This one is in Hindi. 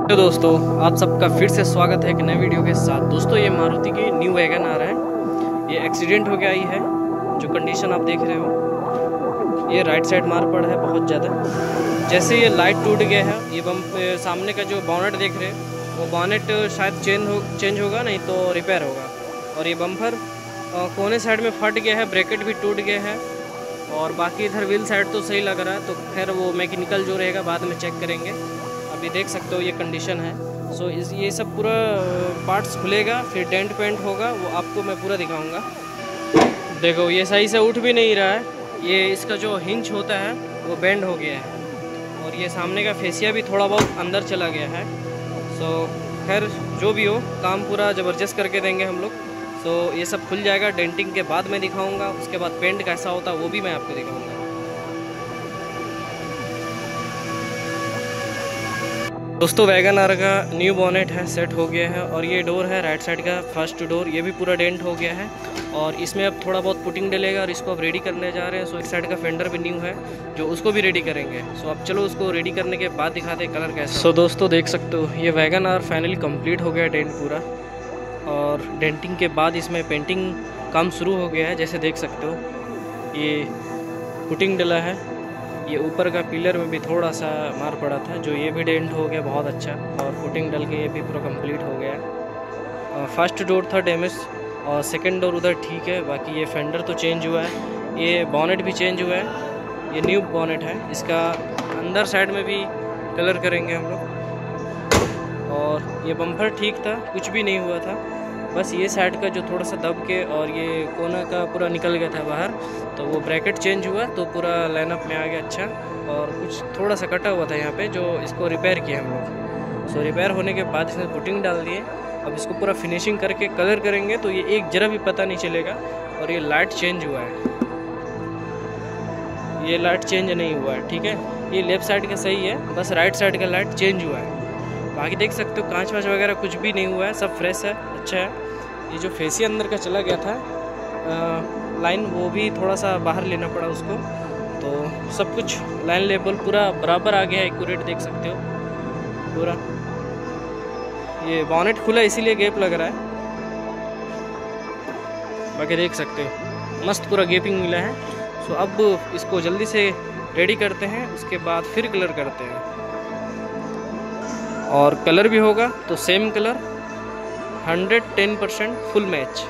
तो दोस्तों आप सबका फिर से स्वागत है एक नए वीडियो के साथ। दोस्तों ये मारुति की न्यू वैगन आर है। ये एक्सीडेंट हो गया ही है, जो कंडीशन आप देख रहे हो। ये राइट साइड मार पड़ा है बहुत ज़्यादा। जैसे ये लाइट टूट गया है, ये सामने का जो बॉनेट देख रहे हैं वो बॉनेट शायद चेंज होगा, नहीं तो रिपेयर होगा। और ये बम्पर कोने साइड में फट गया है, ब्रैकेट भी टूट गया है। और बाकी इधर व्हील साइड तो सही लग रहा है, तो खैर वो मैकेनिकल जो रहेगा बाद में चेक करेंगे। अभी देख सकते हो ये कंडीशन है। सो ये सब पूरा पार्ट्स खुलेगा, फिर डेंट पेंट होगा, वो आपको मैं पूरा दिखाऊंगा। देखो ये सही से उठ भी नहीं रहा है। ये इसका जो हिंज होता है वो बेंड हो गया है, और ये सामने का फेसिया भी थोड़ा बहुत अंदर चला गया है। सो खैर जो भी हो, काम पूरा ज़बरदस्त करके देंगे हम लोग। सो ये सब खुल जाएगा, डेंटिंग के बाद मैं दिखाऊंगा। उसके बाद पेंट कैसा होता है वो भी मैं आपको दिखाऊंगा। दोस्तों वैगन आर का न्यू बॉनेट है, सेट हो गया है। और ये डोर है राइट साइड का फर्स्ट डोर, ये भी पूरा डेंट हो गया है। और इसमें अब थोड़ा बहुत पुटिंग डलेगा और इसको अब रेडी करने जा रहे हैं। सो एक साइड का फेंडर भी न्यू है, जो उसको भी रेडी करेंगे। सो अब चलो उसको रेडी करने के बाद दिखाते हैं कलर कैसा। सो दोस्तों देख सकते हो ये वैगन आर फाइनली कंप्लीट हो गया डेंट पूरा। और डेंटिंग के बाद इसमें पेंटिंग काम शुरू हो गया है। जैसे देख सकते हो ये पुटिंग डला है। ये ऊपर का पिलर में भी थोड़ा सा मार पड़ा था, जो ये भी डेंट हो गया बहुत अच्छा। और पुटिंग डल के ये भी पूरा कंप्लीट हो गया। फर्स्ट डोर था डैमेज, और सेकंड डोर उधर ठीक है। बाकी ये फेंडर तो चेंज हुआ है, ये बॉनेट भी चेंज हुआ है। ये न्यू बॉनेट है। इसका अंदर साइड में भी कलर करेंगे हम लोग। और ये बम्पर ठीक था, कुछ भी नहीं हुआ था। बस ये साइड का जो थोड़ा सा दब के और ये कोना का पूरा निकल गया था बाहर, तो वो ब्रैकेट चेंज हुआ तो पूरा लाइनअप में आ गया अच्छा। और कुछ थोड़ा सा कटा हुआ था यहाँ पे, जो इसको रिपेयर किया हम लोग। सो रिपेयर होने के बाद इसमें पुटिंग डाल दिए। अब इसको पूरा फिनिशिंग करके कलर करेंगे, तो ये एक जरा भी पता नहीं चलेगा। और ये लाइट चेंज हुआ है, ये लाइट चेंज नहीं हुआ है, ठीक है। ये लेफ्ट साइड का सही है, बस राइट साइड का लाइट चेंज हुआ है। बाकी देख सकते हो कांच वाँच वगैरह कुछ भी नहीं हुआ है, सब फ्रेश है, अच्छा है। ये जो फेसिया अंदर का चला गया था लाइन, वो भी थोड़ा सा बाहर लेना पड़ा उसको। तो सब कुछ लाइन लेवल पूरा बराबर आ गया है, एक्यूरेट देख सकते हो पूरा। ये बॉनेट खुला इसीलिए गैप लग रहा है, बाकी देख सकते हो मस्त पूरा गैपिंग मिला है। सो अब इसको जल्दी से रेडी करते हैं, उसके बाद फिर कलर करते हैं। और कलर भी होगा तो सेम कलर 110% फुल मैच।